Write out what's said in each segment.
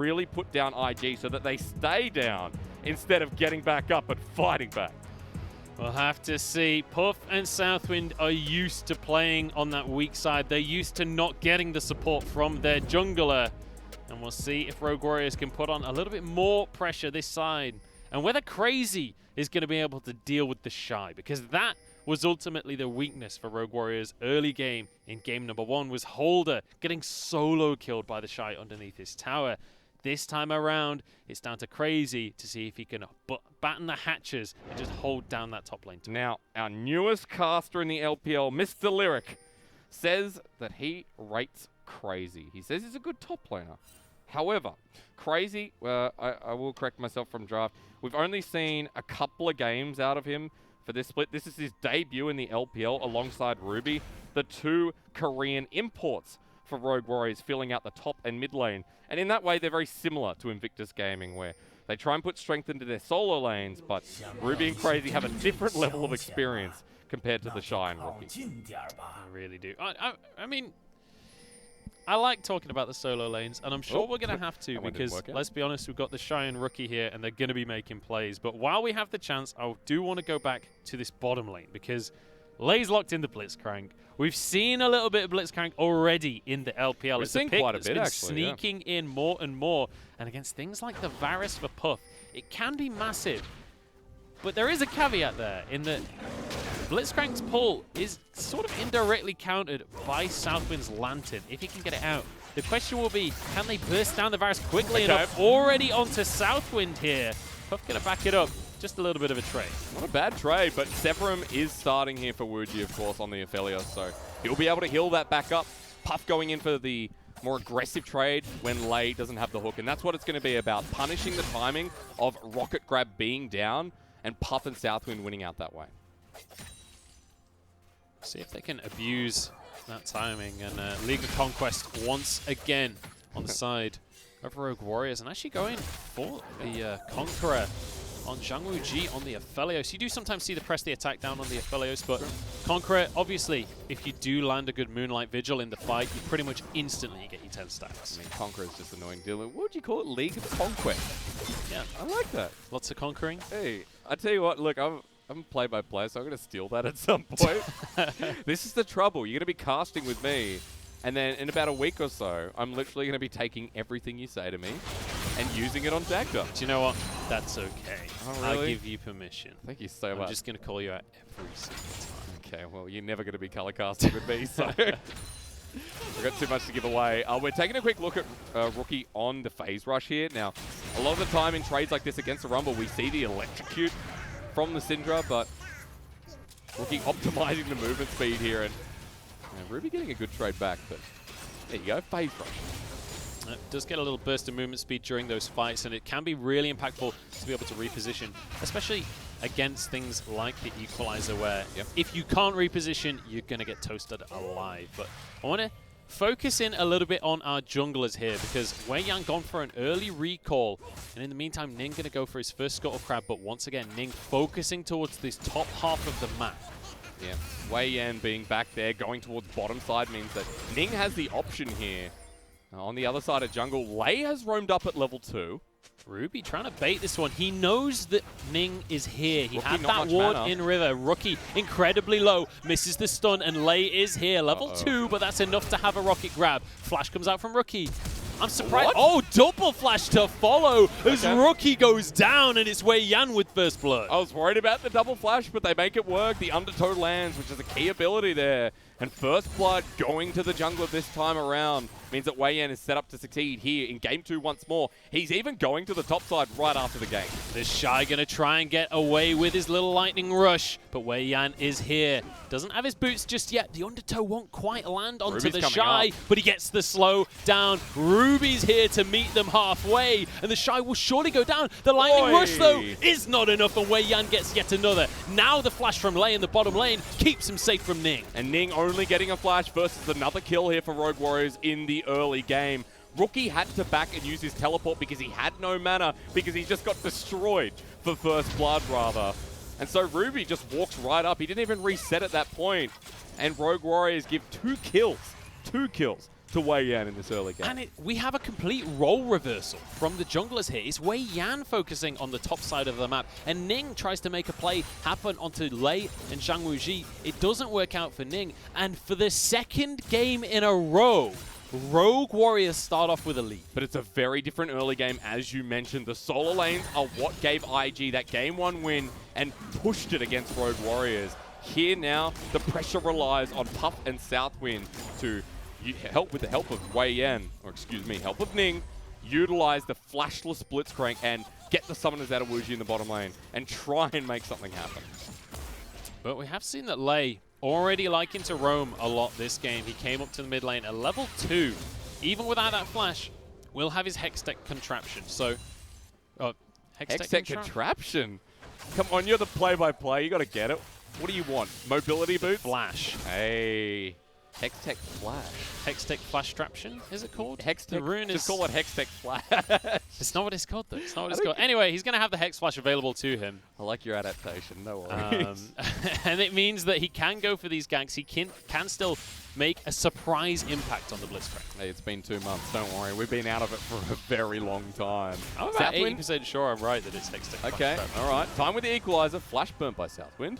really put down IG so that they stay down instead of getting back up and fighting back. We'll have to see. Puff and Southwind are used to playing on that weak side. They're used to not getting the support from their jungler. And we'll see if Rogue Warriors can put on a little bit more pressure this side. And whether Crazy is going to be able to deal with the Shy. Because that was ultimately the weakness for Rogue Warriors early game. In game number 1 was Holder getting solo killed by the Shy underneath his tower. This time around, it's down to Crazy to see if he can batten the hatches and just hold down that top lane. Now, our newest caster in the LPL, Mr. Lyric, says that he rates Crazy. He says he's a good top laner. However, Crazy, I will correct myself from draft, we've only seen a couple of games out of him for this split. This is his debut in the LPL alongside Ruby, the 2 Korean imports for Rogue Warriors filling out the top and mid lane. And in that way, they're very similar to Invictus Gaming, where they try and put strength into their solo lanes, but Ruby and Crazy have a different level of experience compared to the Shy and Rookie. I really do. I mean, I like talking about the solo lanes, and I'm sure we're going to have to because, let's be honest, we've got the Shy and Rookie here, and they're going to be making plays. But while we have the chance, I do want to go back to this bottom lane because Lay's locked in the Blitzcrank. We've seen a little bit of Blitzcrank already in the LPL. It's a pick quite a bit, actually, sneaking in more and more. And against things like the Varus for Puff, it can be massive. But there is a caveat there in that Blitzcrank's pull is sort of indirectly countered by Southwind's Lantern, if he can get it out. The question will be, can they burst down the Varus quickly enough? Already onto Southwind here. Puff going to back it up. Just a little bit of a trade. Not a bad trade, but Severum is starting here for Wuji, of course, on the Aphelios, so he'll be able to heal that back up. Puff going in for the more aggressive trade when Lei doesn't have the hook, and that's what it's going to be about, punishing the timing of Rocket Grab being down and Puff and Southwind winning out that way. See if they can abuse that timing, and League of Conquest once again on the side of Rogue Warriors, and actually going for the Conqueror on Zhang Wuji on the Aphelios. You do sometimes see the press the attack down on the Aphelios, but Conqueror, obviously, if you do land a good Moonlight Vigil in the fight, you pretty much instantly get your 10 stacks. I mean, Conqueror is just annoying. Dylan, what would you call it? League of Conquest. Yeah. I like that. Lots of conquering. Hey, I tell you what, look, I'm play-by-play, so I'm going to steal that at some point. This is the trouble. You're going to be casting with me, and then in about a week or so, I'm literally going to be taking everything you say to me and using it on Dagda. Do you know what? That's okay. Oh, really? I'll give you permission. Thank you so much. I'm just going to call you out every single time. Okay, well, you're never going to be color casting with me, so we've got too much to give away. We're taking a quick look at Rookie on the phase rush here. Now, a lot of the time in trades like this against the Rumble, we see the electrocute from the Syndra, but Rookie optimizing the movement speed here, and Ruby getting a good trade back, but there you go, phase rush. It does get a little burst of movement speed during those fights, and it can be really impactful to be able to reposition, especially against things like the Equalizer, where if you can't reposition, you're going to get toasted alive. But I want to focus in a little bit on our junglers here, because Wei Yan gone for an early recall, and in the meantime, Ning going to go for his first Scuttle Crab, but once again, Ning focusing towards this top half of the map. Yeah, Wei Yan being back there, going towards bottom side means that Ning has the option here. On the other side of jungle, Lei has roamed up at level 2. Ruby trying to bait this one. He knows that Ning is here. He Rookie, had that ward in river. Rookie incredibly low, misses the stun, and Lei is here. Level 2, but that's enough to have a rocket grab. Flash comes out from Rookie. I'm surprised. What? Oh, double flash to follow as Rookie goes down, and it's Wei Yan with first blood. I was worried about the double flash, but they make it work. The undertow lands, which is a key ability there. And first blood going to the jungler this time around means that Wei Yan is set up to succeed here in Game 2 once more. He's even going to the top side right after the game. The Shy going to try and get away with his little lightning rush, but Wei Yan is here. Doesn't have his boots just yet. The undertow won't quite land onto Ruby's the Shy, but he gets the slow down. Ruby's here to meet them halfway, and the Shy will surely go down. The lightning rush, though, is not enough, and Wei Yan gets yet another. Now the flash from Lei in the bottom lane keeps him safe from Ning. And Ning only getting a flash versus another kill here for Rogue Warriors in the early game. Rookie had to back and use his teleport because he had no mana, because he just got destroyed for first blood, rather. And so Ruby just walks right up. He didn't even reset at that point. And Rogue Warriors give 2 kills to Wei Yan in this early game. And we have a complete role reversal from the junglers here. It's Wei Yan focusing on the top side of the map, and Ning tries to make a play happen onto Lei and Zhang Wuji. It doesn't work out for Ning, and for the second game in a row, Rogue Warriors start off with a lead. But it's a very different early game, as you mentioned. The solo lanes are what gave IG that game 1 win and pushed it against Rogue Warriors. Here now, the pressure relies on Puff and Southwind to help with the help of Wei Yan, or excuse me, help of Ning, utilize the flashless Blitzcrank and get the summoners out of Wuji in the bottom lane and try and make something happen. But we have seen that Lei already liking to roam a lot this game. He came up to the mid lane at level 2. Even without that flash, will have his Hextech contraption. So, Hextech contraption? Come on, you're the play-by-play. You got to get it. What do you want? Mobility boots? Flash. Hey. Hextech Flash. Hextech Flash Traption, is it called? Hextech. The rune Just is... call it Hextech Flash. It's not what it's called, though. It's not what it's called. Anyway, he's going to have the Hex Flash available to him. I like your adaptation. No worries. And it means that he can go for these ganks. He can still make a surprise impact on the Blitzcrank. Hey, it's been 2 months. Don't worry. We've been out of it for a very long time. I'm about 80% sure I'm right that it's Hextech Okay, Flash. all right. Time with the equalizer. Flash burnt by Southwind.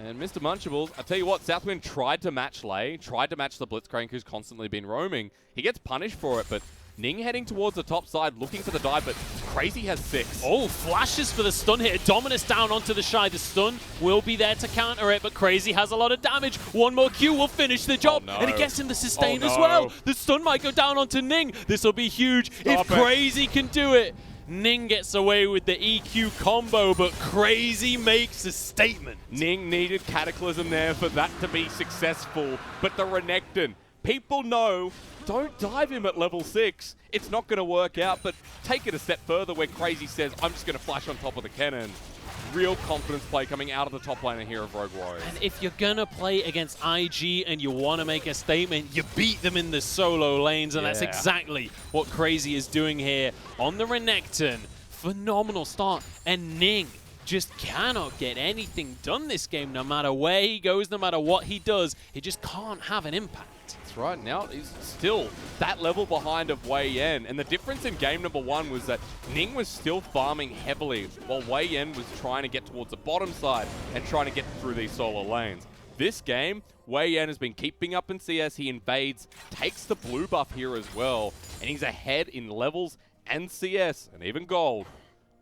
And Mr. Munchables, I tell you what, Southwind tried to match Lei, tried to match the Blitzcrank who's constantly been roaming. He gets punished for it, but Ning heading towards the top side, looking for the dive, but Crazy has 6. Oh, flashes for the stun hit. Dominus down onto the Shy. The stun will be there to counter it, but Crazy has a lot of damage. One more Q will finish the job, no. and it gets him the sustain as no. well. The stun might go down onto Ning. This will be huge if Crazy can do it. Ning gets away with the EQ combo, but Crazy makes a statement. Ning needed Cataclysm there for that to be successful, but the Renekton, people know, don't dive him at level 6. It's not going to work out, but take it a step further where Crazy says, I'm just going to flash on top of the cannon. Real confidence play coming out of the top laner here of Rogue Warriors. And if you're going to play against IG and you want to make a statement, you beat them in the solo lanes, and that's exactly what Crazy is doing here on the Renekton. Phenomenal start, and Ning just cannot get anything done this game, no matter where he goes, no matter what he does. He just can't have an impact. That's right. Now he's still that level behind of Wei Yan. And the difference in game number 1 was that Ning was still farming heavily while Wei Yan was trying to get towards the bottom side and trying to get through these solo lanes. This game, Wei Yan has been keeping up in CS. He invades, takes the blue buff here as well, and he's ahead in levels and CS and even gold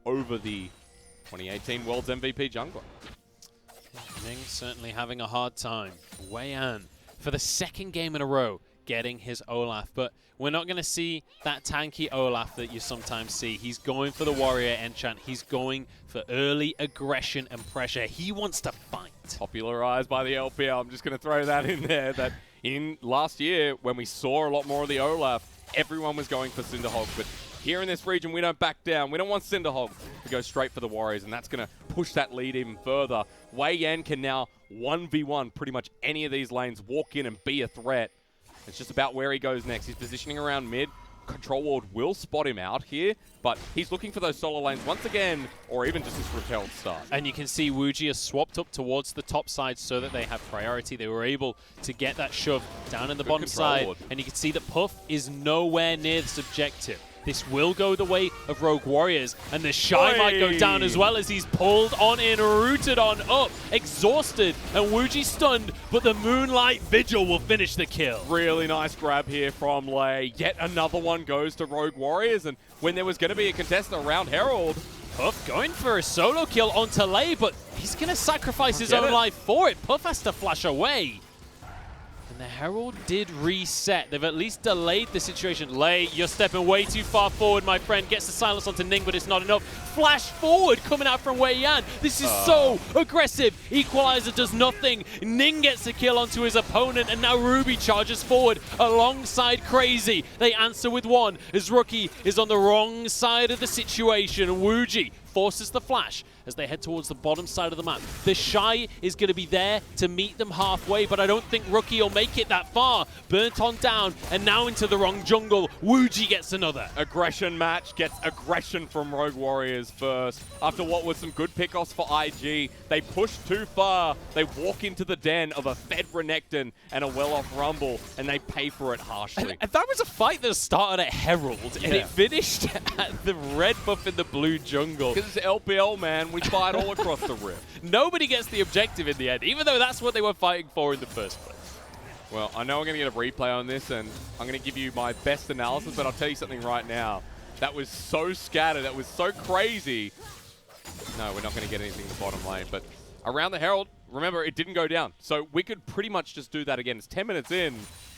over the 2018 World's MVP jungler. Ning certainly having a hard time. Wei Yan, for the second game in a row, getting his Olaf, but we're not going to see that tanky Olaf that you sometimes see. He's going for the warrior enchant. He's going for early aggression and pressure. He wants to fight. Popularized by the LPL. I'm just going to throw that in there, that in last year, when we saw a lot more of the Olaf, everyone was going for Cinderhog, but here in this region, we don't back down. We don't want Cinderhog to go straight for the Warriors, and that's going to push that lead even further. Wei Yan can now 1v1 pretty much any of these lanes, walk in and be a threat. It's just about where he goes next. He's positioning around mid. Control Ward will spot him out here, but he's looking for those solo lanes once again, or even just his repelled start. And you can see Wuji has swapped up towards the top side so that they have priority. They were able to get that shove down in the bottom side, and you can see that Puff is nowhere near the subjective. This will go the way of Rogue Warriors, and the Shy might go down as well as he's pulled on in, rooted on up, exhausted, and Wuji stunned, but the Moonlight Vigil will finish the kill. Really nice grab here from Lei. Yet another one goes to Rogue Warriors, and when there was going to be a contest around Herald, Puff going for a solo kill onto Lei, but he's going to sacrifice his own life for it. Puff has to flash away. And the Herald did reset. They've at least delayed the situation. Lei, you're stepping way too far forward, my friend. Gets the silence onto Ning, but it's not enough. Flash forward coming out from Wei Yan. This is so aggressive. Equalizer does nothing. Ning gets a kill onto his opponent, and now Ruby charges forward alongside Crazy. They answer with one as Rookie is on the wrong side of the situation. Wuji forces the flash, as they head towards the bottom side of the map. The Shy is going to be there to meet them halfway, but I don't think Rookie will make it that far. Burnt on down, and now into the wrong jungle. Wuji gets another. Aggression match gets aggression from Rogue Warriors first. After what was some good pickoffs for IG, they push too far. They walk into the den of a fed Renekton and a well-off Rumble, and they pay for it harshly. And that was a fight that started at Herald, and it finished at the red buff in the blue jungle. Because it's LPL, man. We fight all across the rift. Nobody gets the objective in the end, even though that's what they were fighting for in the first place. Well, I know I'm going to get a replay on this, and I'm going to give you my best analysis, but I'll tell you something right now. That was so scattered. That was so crazy. No, we're not going to get anything in the bottom lane, but around the Herald, remember, it didn't go down. So we could pretty much just do that again. It's 10 minutes in,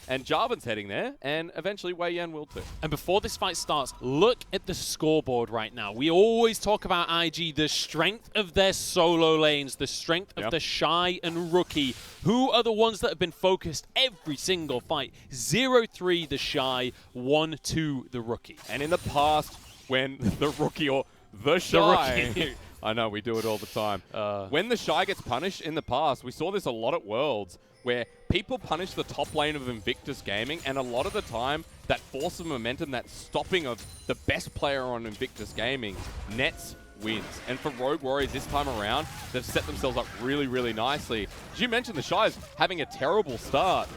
and Jarvan's heading there, and eventually Wei Yan will too. And before this fight starts, look at the scoreboard right now. We always talk about IG, the strength of their solo lanes, the strength of the Shy and Rookie. Who are the ones that have been focused every single fight? 0-3 the Shy, 1-2 the Rookie. And in the past, when the Rookie or the Shy... Rookie. I know, we do it all the time. When the Shy gets punished in the past, we saw this a lot at Worlds, where people punish the top lane of Invictus Gaming, and a lot of the time, that force of momentum, that stopping of the best player on Invictus Gaming, nets wins. And for Rogue Warriors this time around, they've set themselves up really, really nicely. As you mentioned, the Shy is having a terrible start.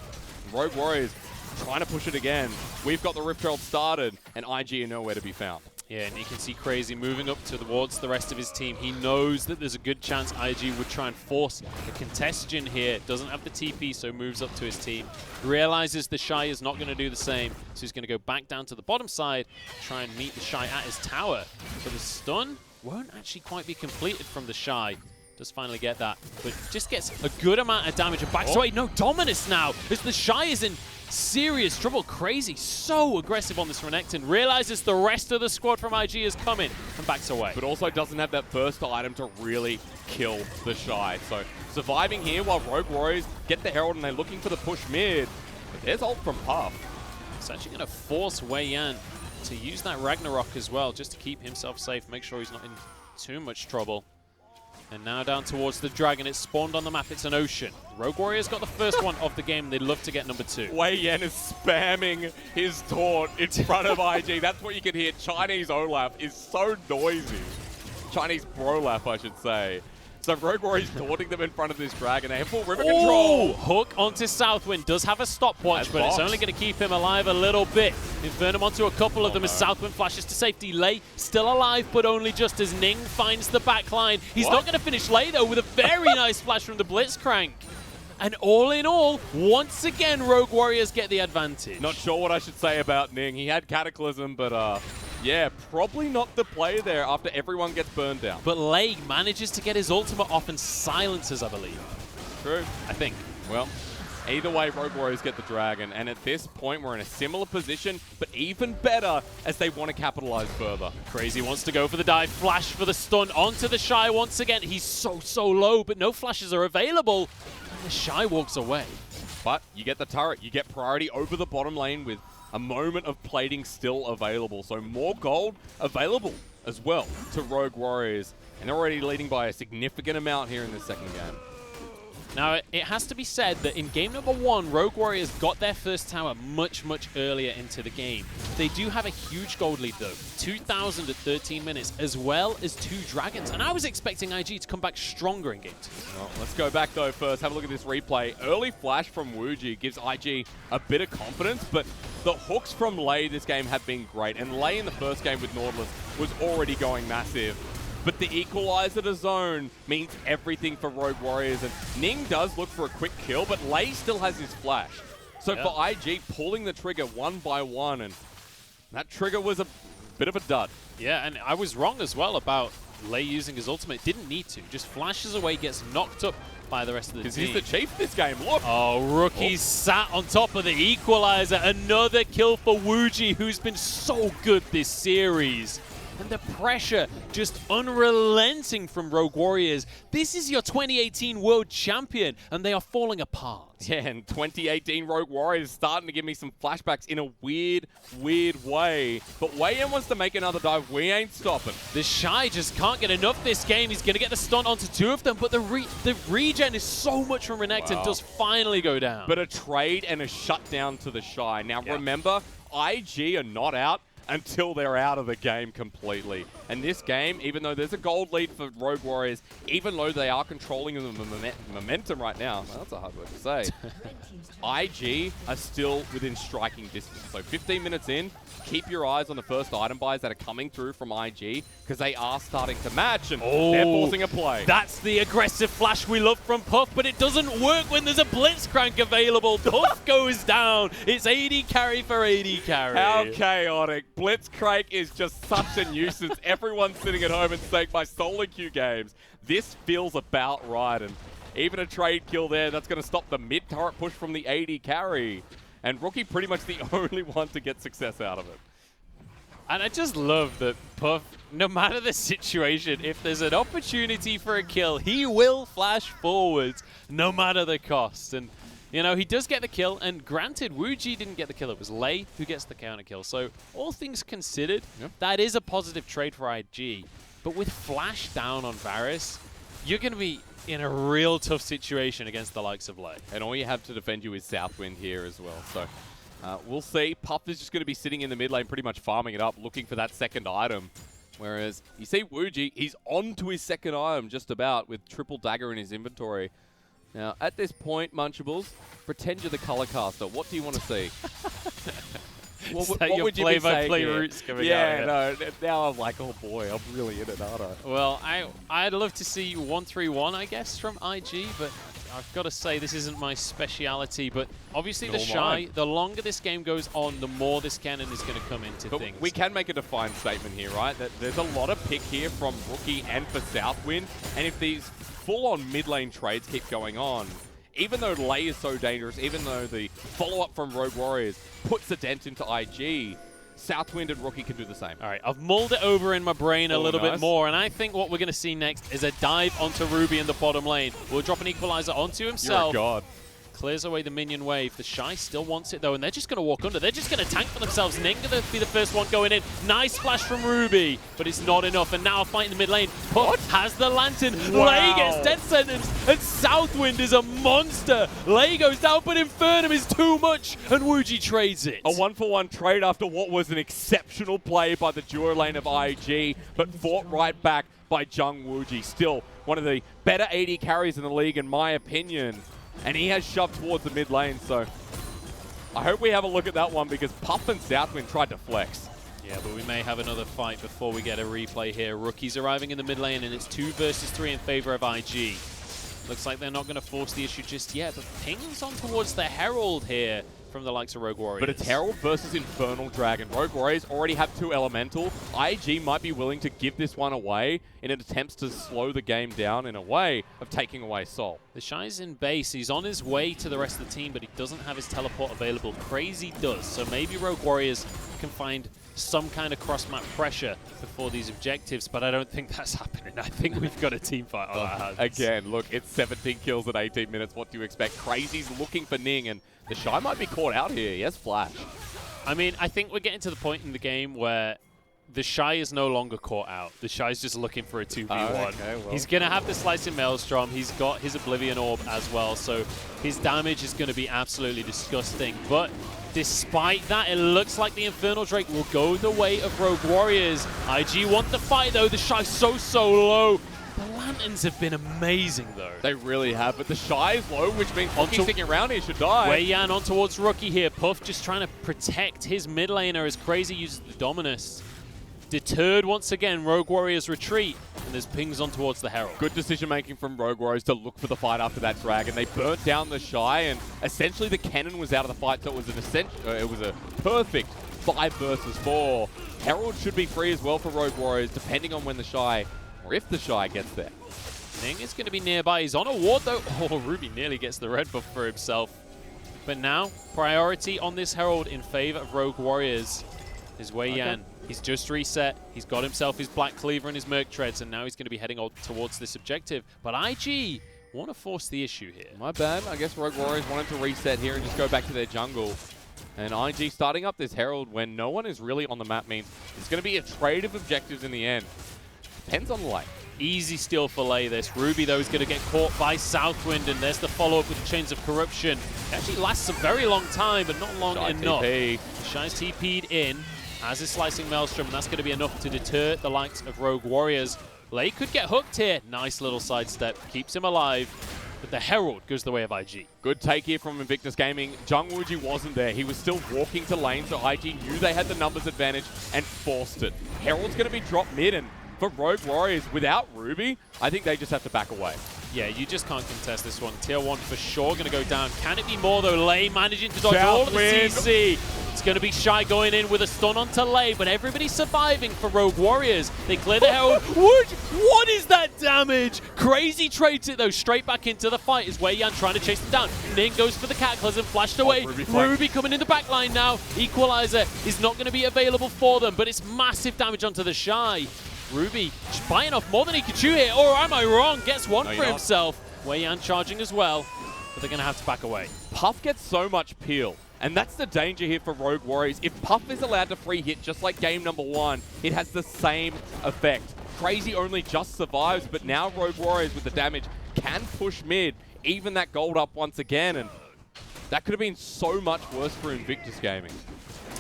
Rogue Warriors trying to push it again. We've got the Rift Herald started, and IG are nowhere to be found. Yeah, and you can see Crazy moving up towards the rest of his team. He knows that there's a good chance IG would try and force a contestation here. Doesn't have the TP, so moves up to his team. Realizes the Shy is not going to do the same, so he's going to go back down to the bottom side, try and meet the Shy at his tower. But the stun won't actually quite be completed from the Shy. Does finally get that, but just gets a good amount of damage and backs away. No, Dominus now, as the Shy is in serious trouble. Crazy, so aggressive on this Renekton. Realizes the rest of the squad from IG is coming and backs away. But also doesn't have that first item to really kill the Shy. So surviving here while Rogue Warriors get the Herald and they're looking for the push mid. But there's ult from Puff. It's actually going to force Wei Yan to use that Ragnarok as well, just to keep himself safe, make sure he's not in too much trouble. And now down towards the dragon. It's spawned on the map. It's an ocean. Rogue Warriors got the first one of the game. They'd love to get number 2. Wei Yan is spamming his taunt in front of IG. That's what you can hear. Chinese Olaf is so noisy. Chinese Brolaf, I should say. So Rogue Warriors taunting them in front of this dragon. They have full river control. Hook onto Southwind. Does have a stopwatch, but it's only going to keep him alive a little bit. Infernum onto a couple of them as Southwind flashes to safety. Lei still alive, but only just as Ning finds the backline. He's not going to finish Lei, though, with a very nice flash from the Blitzcrank. And all in all, once again, Rogue Warriors get the advantage. Not sure what I should say about Ning. He had Cataclysm, but yeah, probably not the play there after everyone gets burned down. But Lei manages to get his ultimate off and silences, I believe. True. I think. Well, either way, Rogue Warriors get the dragon. And at this point, we're in a similar position, but even better as they want to capitalize further. Crazy wants to go for the dive. Flash for the stun onto the Shy once again. He's so low, but no flashes are available. And the Shy walks away. But you get the turret. You get priority over the bottom lane with a moment of plating still available. So more gold available as well to Rogue Warriors. And they're already leading by a significant amount here in this second game. Now, it has to be said that in game number 1, Rogue Warriors got their first tower much earlier into the game. They do have a huge gold lead, though. 2,000 at 13 minutes, as well as 2 dragons. And I was expecting IG to come back stronger in game 2. Well, let's go back, though, first. Have a look at this replay. Early flash from Wuji gives IG a bit of confidence, but the hooks from Lei this game have been great. And Lei in the first game with Nautilus was already going massive. But the equalizer to zone means everything for Rogue Warriors. And Ning does look for a quick kill, but Lei still has his flash. So for IG, pulling the trigger one by one, and that trigger was a bit of a dud. Yeah, and I was wrong as well about Lei using his ultimate. Didn't need to. Just flashes away, gets knocked up by the rest of the team. Because he's the chief this game, look! Oh, Rookie sat on top of the equalizer. Another kill for Wuji, who's been so good this series. and the pressure just unrelenting from Rogue Warriors. This is your 2018 World Champion, and they are falling apart. Yeah, and 2018 Rogue Warriors starting to give me some flashbacks in a weird way. But Wei Yan wants to make another dive. We ain't stopping. The Shy just can't get enough this game. He's going to get the stun onto two of them, but the regen is so much from Renekton. Wow. Does finally go down. But a trade and a shutdown to the Shy. Now remember, IG are not out until they're out of the game completely. And this game, even though there's a gold lead for Rogue Warriors, even though they are controlling the momentum right now, well, that's a hard word to say, IG are still within striking distance. So 15 minutes in, keep your eyes on the first item buys that are coming through from IG, because they are starting to match, and they're forcing a play. That's the aggressive flash we love from Puff, but it doesn't work when there's a Blitzcrank available. Puff goes down. It's AD carry for AD carry. How chaotic. Blitzcrank is just such a nuisance. Everyone's sitting at home and saying, my solo queue games. This feels about right, and even a trade kill there, that's going to stop the mid-turret push from the AD carry. And Rookie pretty much the only one to get success out of it. And I just love that Puff, no matter the situation, if there's an opportunity for a kill, he will flash forwards, no matter the cost. And, you know, he does get the kill, and granted, Wuji didn't get the kill. It was Lei who gets the counter kill. So, all things considered, that is a positive trade for IG. But with flash down on Varus, you're going to be in a real tough situation against the likes of Lei. And all you have to defend you is Southwind here as well. So we'll see. Puff is just going to be sitting in the mid lane pretty much farming it up, looking for that second item. Whereas you see Wuji, he's on to his second item just about with triple dagger in his inventory. Now, at this point, Munchables, pretend you're the color caster. What do you want to see? What would you be saying play-by-play here? roots coming out? Yeah, no, now I'm like, oh boy, I'm really in it, aren't I? Well, I'd love to see 1-3-1, I guess, from IG, but I've got to say this isn't my speciality. But obviously the Shy, the longer this game goes on, the more this cannon is going to come into things. We can make a defined statement here, right? That there's a lot of pick here from Rookie and for Southwind, and if these full-on mid-lane trades keep going on, even though Lei is so dangerous, even though the follow-up from Rogue Warriors puts a dent into IG, Southwind and Rookie can do the same. All right, I've mulled it over in my brain a little bit more, and I think what we're going to see next is a dive onto Ruby in the bottom lane. We'll drop an equalizer onto himself. You're a god. Clears away the minion wave. The Shy still wants it, though, and they're just going to walk under. They're just going to tank for themselves, and they're going to be the first one going in. Nice splash from Ruby, but it's not enough, and now a fight in the mid lane. Puff has the lantern. Wow. Lei gets death sentence, and Southwind is a monster. Lei goes down, but Infernum is too much, and Wuji trades it. A 1-for-1 trade after what was an exceptional play by the duo lane of IG, but fought right back by Jung Wuji. Still one of the better AD carries in the league, in my opinion. And he has shoved towards the mid lane, so I hope we have a look at that one, because Puff and Southwind tried to flex. Yeah, but we may have another fight before we get a replay here. Rookie's arriving in the mid lane, and it's 2 versus 3 in favor of IG. Looks like they're not going to force the issue just yet, but pings on towards the Herald here from the likes of Rogue Warriors. But it's Herald versus Infernal Dragon. Rogue Warriors already have 2 elemental. IG might be willing to give this one away in an attempt to slow the game down in a way of taking away Soul. The Shy's in base. He's on his way to the rest of the team, but he doesn't have his teleport available. Crazy does. So maybe Rogue Warriors can find some kind of cross-map pressure before these objectives, but I don't think that's happening. I think we've got a team fight on our hands. Again, look, it's 17 kills in 18 minutes. What do you expect? Crazy's looking for Ning, and the Shy might be caught out here. Yes, Flash. I mean, I think we're getting to the point in the game where the Shy is no longer caught out. The Shy's just looking for a 2v1. Okay, well. He's going to have the Slicing Maelstrom. He's got his Oblivion Orb as well, so his damage is going to be absolutely disgusting. But despite that, it looks like the Infernal Drake will go the way of Rogue Warriors. IG want the fight, though. The Shy's so low. The Lanterns have been amazing, though. They really have, but the Shy is low, which means Rookie's sticking around here should die. Wei Yan on towards Rookie here. Puff just trying to protect his mid laner as Crazy uses the Dominus. Deterred once again, Rogue Warriors retreat, and there's pings on towards the Herald. Good decision-making from Rogue Warriors to look for the fight after that Dragon. They burnt down the Shy, and essentially the cannon was out of the fight, so it was a perfect 5 versus 4. Herald should be free as well for Rogue Warriors, depending on when the Shy, or if the Shy gets there. Ning is going to be nearby. He's on a ward, though. Oh, Ruby nearly gets the red buff for himself. But now, priority on this Herald in favor of Rogue Warriors. is Wei Yan. He's just reset. He's got himself his Black Cleaver and his Merc Treads, and now he's going to be heading towards this objective. But IG want to force the issue here. My bad. I guess Rogue Warriors wanted to reset here and just go back to their jungle. And IG starting up this Herald when no one is really on the map means it's going to be a trade of objectives in the end. Depends on the lane. Easy steal for Lei this. Ruby, though, is going to get caught by Southwind, and there's the follow-up with the Chains of Corruption. It actually lasts a very long time, but not long enough. Shy's TP'd in, as is Slicing Maelstrom, and that's going to be enough to deter the likes of Rogue Warriors. Lei could get hooked here. Nice little sidestep. Keeps him alive. But the Herald goes the way of IG. Good take here from Invictus Gaming. Jung Wooji wasn't there. He was still walking to lane, so IG knew they had the numbers advantage and forced it. Herald's going to be dropped mid, and for Rogue Warriors, without Ruby, I think they just have to back away. Yeah, you just can't contest this one. Tier 1 for sure going to go down. Can it be more, though? Lei managing to dodge all of the CC. It's going to be Shy going in with a stun onto Lei, but everybody's surviving for Rogue Warriors. They clear the Herald. What is that damage? Crazy trades it, though, straight back into the fight as Wei Yan trying to chase them down. Ning goes for the Cataclysm, flashed away. Ruby coming in the back line now. Equalizer is not going to be available for them, but it's massive damage onto the Shy. Ruby biting off more than he could chew here, or am I wrong? Gets one for himself. Wei Yan charging as well, but they're going to have to back away. Puff gets so much peel, and that's the danger here for Rogue Warriors. If Puff is allowed to free hit just like game number 1, it has the same effect. Crazy only just survives, but now Rogue Warriors with the damage can push mid, even that gold up once again, and that could have been so much worse for Invictus Gaming.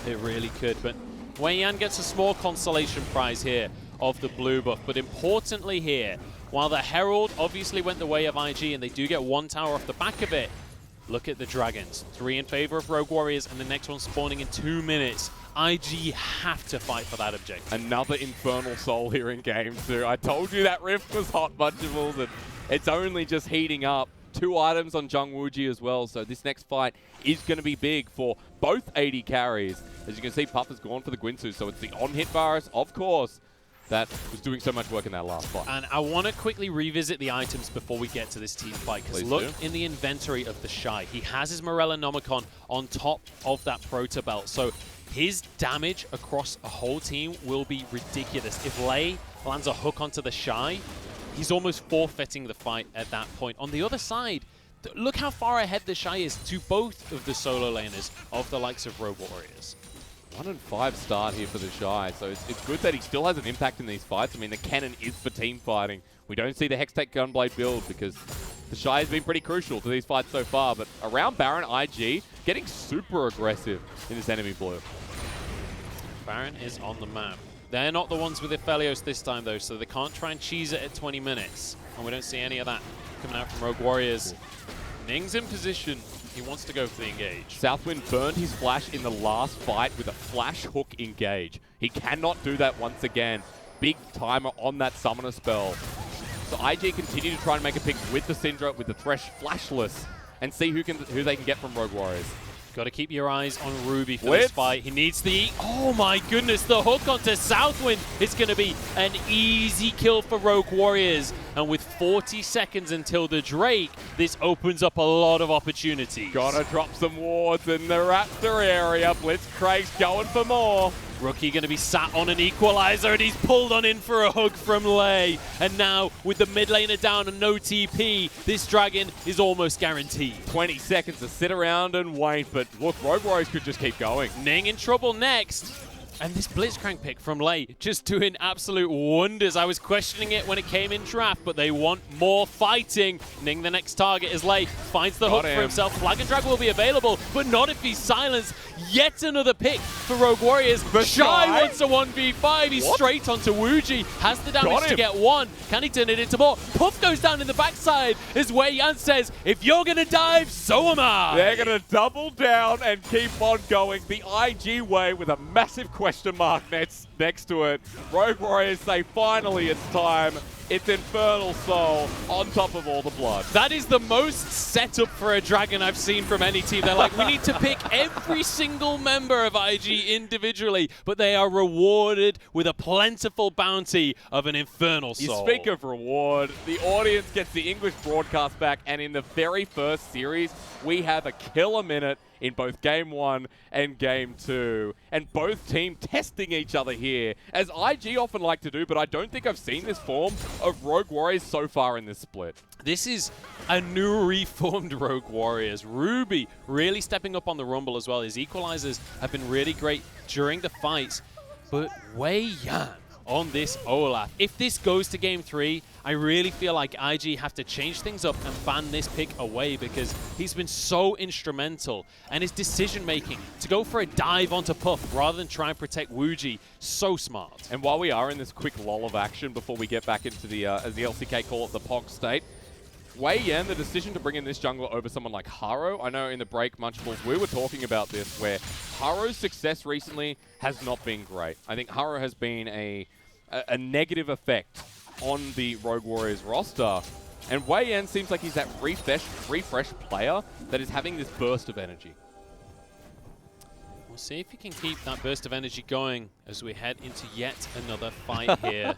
It really could, but Wei Yan gets a small consolation prize here of the blue buff, but importantly here, while the Herald obviously went the way of IG and they do get one tower off the back of it, look at the Dragons. 3 in favor of Rogue Warriors, and the next one spawning in 2 minutes. IG have to fight for that objective. Another Infernal Soul here in game 2. I told you that rift was hot, Bunchables, and it's only just heating up. 2 items on Jung Wooji as well, so this next fight is going to be big for both AD carries. As you can see, Puff has gone for the Gwinsu, so it's the on-hit virus, of course, that was doing so much work in that last fight. And I want to quickly revisit the items before we get to this team fight, because look in the inventory of the Shy. He has his Morellonomicon on top of that Proto Belt, so his damage across a whole team will be ridiculous. If Lei lands a hook onto the Shy, he's almost forfeiting the fight at that point. On the other side, look how far ahead the Shy is to both of the solo laners of the likes of Rogue Warriors. 1-5 start here for the Shy, so it's good that he still has an impact in these fights. I mean, the cannon is for team fighting. We don't see the Hextech Gunblade build because the Shy has been pretty crucial to these fights so far, but around Baron, IG getting super aggressive in this enemy blue. Baron is on the map. They're not the ones with Aphelios this time, though, so they can't try and cheese it at 20 minutes. And we don't see any of that coming out from Rogue Warriors. Ning's in position. He wants to go for the engage. Southwind burned his flash in the last fight with a flash hook engage. He cannot do that once again. Big timer on that summoner spell. So IG continue to try and make a pick with the Syndra, with the Thresh flashless, and see who they can get from Rogue Warriors. Got to keep your eyes on Ruby for this fight. He needs the... Oh my goodness, the hook onto Southwind is going to be an easy kill for Rogue Warriors. And with 40 seconds until the Drake, this opens up a lot of opportunities. Gotta drop some wards in the Raptor area. Blitzcrank's going for more. Rookie going to be sat on an equalizer, and he's pulled on in for a hook from Lei. And now, with the mid laner down and no TP, this Dragon is almost guaranteed. 20 seconds to sit around and wait, but look, Rogue Warriors could just keep going. Ning in trouble next. And this Blitzcrank pick from Lei just doing absolute wonders. I was questioning it when it came in draft, but they want more fighting. Ning the next target as Lei finds the hook for himself. Flag and Drag will be available, but not if he's silenced. Yet another pick for Rogue Warriors. Shy wants a 1v5. He's straight onto Wooji. Has the damage to get one. Can he turn it into more? Puff goes down in the backside as Wei Yan says, if you're going to dive, so am I. They're going to double down and keep on going the IG way with a massive question mark next to it. Rogue Warriors say finally it's time. It's Infernal Soul on top of all the blood. That is the most setup for a Dragon I've seen from any team. They're like, we need to pick every single member of IG individually, but they are rewarded with a plentiful bounty of an Infernal Soul. You speak of reward, the audience gets the English broadcast back, and in the very first series, we have a killer minute in both Game 1 and Game 2. And both teams testing each other here, as IG often like to do, but I don't think I've seen this form of Rogue Warriors so far in this split. This is a new reformed Rogue Warriors. Ruby really stepping up on the Rumble as well. His equalizers have been really great during the fights. But Wei Yan on this Olaf. If this goes to Game 3, I really feel like IG have to change things up and ban this pick away, because he's been so instrumental. And his decision-making to go for a dive onto Puff rather than try and protect Wuji, so smart. And while we are in this quick lull of action before we get back into the, as the LCK call it, the POG state, Wei Yan, the decision to bring in this jungler over someone like Haro, I know in the break, Munchables, we were talking about this, where Haro's success recently has not been great. I think Haro has been a negative effect on the Rogue Warriors roster. And Wei Yan seems like he's that refreshed player that is having this burst of energy. We'll see if he can keep that burst of energy going as we head into yet another fight here.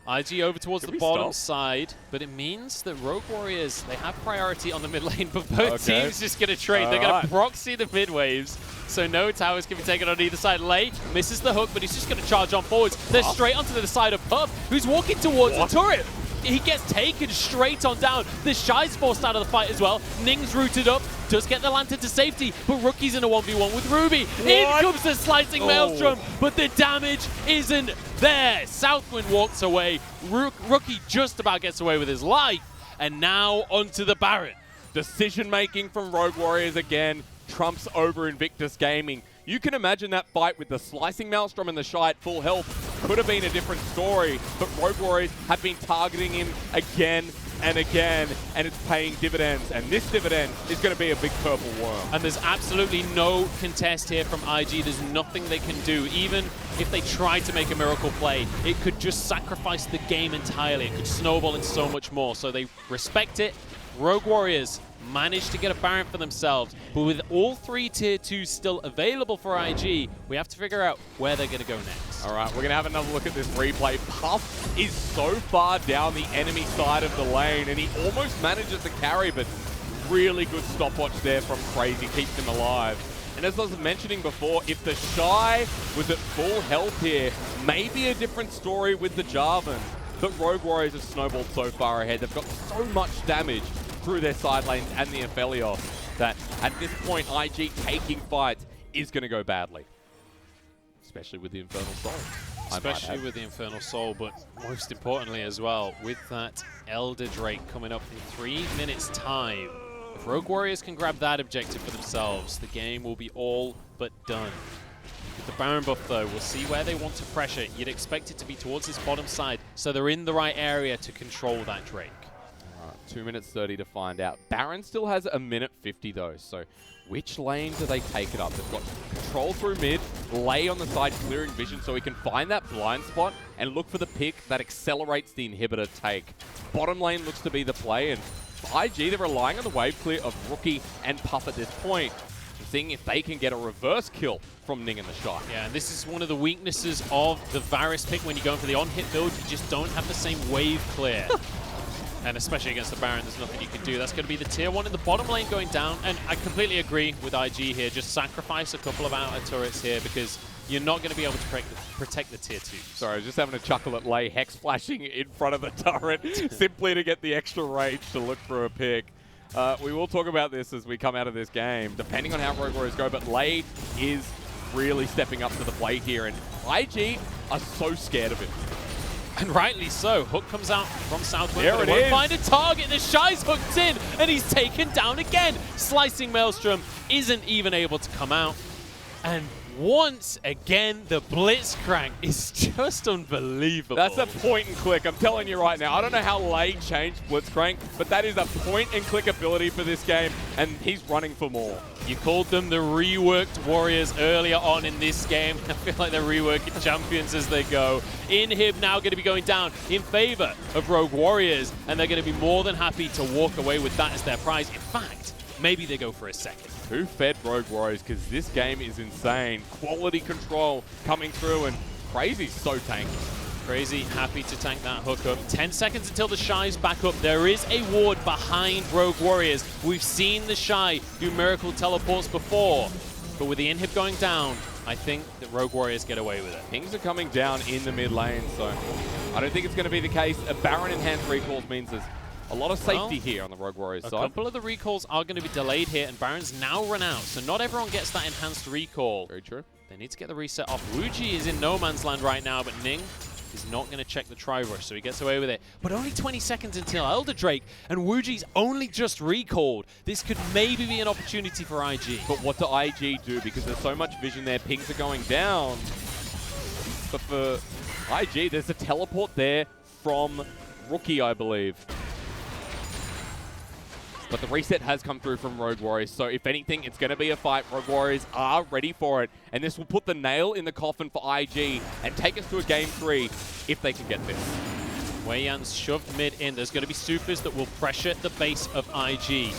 IG over towards the bottom side, but it means that Rogue Warriors, they have priority on the mid lane, but both teams just going to trade. They're going to proxy the mid waves, so no towers can be taken on either side. Lei misses the hook, but he's just going to charge on forwards. They're straight onto the side of Puff, who's walking towards the turret. He gets taken straight on down. The Shy's forced out of the fight as well. Ning's rooted up, does get the lantern to safety, but Rookie's in a 1v1 with Ruby. In comes the slicing Maelstrom, but the damage isn't there. Southwind walks away. Rookie just about gets away with his life. And now onto the Baron. Decision-making from Rogue Warriors again trumps over Invictus Gaming. You can imagine that fight with the slicing Maelstrom and the Shy at full health could have been a different story, but Rogue Warriors have been targeting him again and again, and it's paying dividends, and this dividend is going to be a big purple worm. And there's absolutely no contest here from IG. There's nothing they can do. Even if they try to make a miracle play, it could just sacrifice the game entirely. It could snowball into so much more, so they respect it. Rogue Warriors managed to get a Baron for themselves, but with all 3 tier 2s still available for IG, we have to figure out where they're going to go next. All right, we're going to have another look at this replay. Puff is so far down the enemy side of the lane, and he almost manages to carry, but really good stopwatch there from Crazy, keeps him alive. And as I was mentioning before, if the Shy was at full health here, maybe a different story with the Jarvan. But Rogue Warriors have snowballed so far ahead. They've got so much damage through their side lanes and the Aphelios that at this point, IG taking fights is going to go badly. Especially with the Infernal Soul. Especially with the Infernal Soul, but most importantly as well, with that Elder Drake coming up in 3 minutes' time. If Rogue Warriors can grab that objective for themselves, the game will be all but done. With the Baron buff though, we'll see where they want to pressure. You'd expect it to be towards this bottom side, so they're in the right area to control that Drake. 2 minutes 30 to find out. Baron still has a minute 50 though, so which lane do they take it up? They've got control through mid, Lei on the side clearing vision so he can find that blind spot and look for the pick that accelerates the inhibitor take. Bottom lane looks to be the play, and for IG, they're relying on the wave clear of Rookie and Puff at this point, seeing if they can get a reverse kill from Ning and the Shy. Yeah, and this is one of the weaknesses of the Varus pick when you're going for the on-hit build. You just don't have the same wave clear. And especially against the Baron, there's nothing you can do. That's going to be the tier 1 in the bottom lane going down. And I completely agree with IG here. Just sacrifice a couple of outer turrets here because you're not going to be able to protect the tier 2. Sorry, I was just having a chuckle at Lei Hex flashing in front of the turret simply to get the extra range to look for a pick. We will talk about this as we come out of this game, depending on how Rogue Warriors go, but Lei is really stepping up to the plate here, and IG are so scared of him. And rightly so. Hook comes out from Southwind. There it is. Find a target. The Shy's hooked in, and he's taken down again. Slicing Maelstrom isn't even able to come out. And once again, the Blitzcrank is just unbelievable. That's a point and click. I'm telling you right now. I don't know how Lei changed Blitzcrank, but that is a point and click ability for this game, and he's running for more. You called them the reworked Warriors earlier on in this game. I feel like they're reworking champions as they go. Inhib now going to be going down in favor of Rogue Warriors, and they're going to be more than happy to walk away with that as their prize. In fact, maybe they go for a second. Who fed Rogue Warriors? Because this game is insane. Quality control coming through, and Crazy's so tanky. Crazy, happy to tank that hookup. 10 seconds until the Shy's back up. There is a ward behind Rogue Warriors. We've seen the Shy do miracle teleports before, but with the inhib going down, I think that Rogue Warriors get away with it. Things are coming down in the mid lane, so I don't think it's going to be the case. A Baron enhanced recalls means there's a lot of safety here on the Rogue Warriors side. A couple of the recalls are going to be delayed here, and Baron's now run out, so not everyone gets that enhanced recall. Very true. They need to get the reset off. Wuji is in no man's land right now, but Ning is not going to check the tri-rush, so he gets away with it. But only 20 seconds until Elder Drake, and Wuji's only just recalled. This could maybe be an opportunity for IG. But what do IG do? Because there's so much vision there, pings are going down. But for IG, there's a teleport there from Rookie, I believe. But the reset has come through from Rogue Warriors, so if anything, it's going to be a fight. Rogue Warriors are ready for it, and this will put the nail in the coffin for IG and take us to a Game 3 if they can get this. Wei Yan's shoved mid in. There's going to be supers that will pressure the base of IG.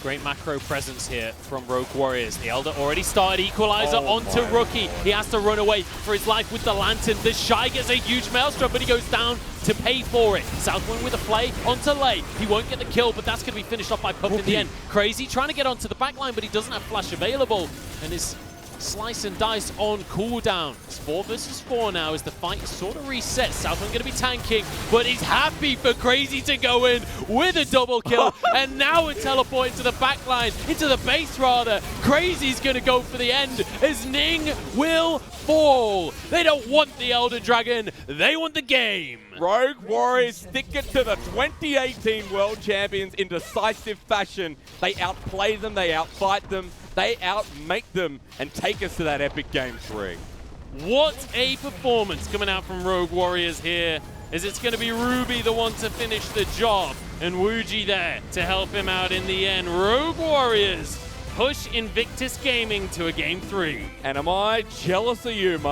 Great macro presence here from Rogue Warriors. The Elder already started Equalizer onto Rookie. He has to run away for his life with the Lantern. The Shy gets a huge maelstrom, but he goes down to pay for it. Southwind with a play onto Lei. He won't get the kill, but that's going to be finished off by Puff in the end. Crazy trying to get onto the backline, but he doesn't have flash available. And his slice and dice on cooldown. It's 4 versus 4 now as the fight sort of resets. Southwind going to be tanking, but he's happy for Crazy to go in with a double kill. And now a teleport into the backline, into the base rather. Crazy's going to go for the end as Ning will fall. They don't want the Elder Dragon, they want the game. Rogue Warriors stick it to the 2018 World Champions in decisive fashion. They outplay them, they outfight them, they outmake them and take us to that epic Game 3. What a performance coming out from Rogue Warriors here, as it's going to be Ruby the one to finish the job, and Wuji there to help him out in the end. Rogue Warriors push Invictus Gaming to a Game 3. And am I jealous of you, Mike?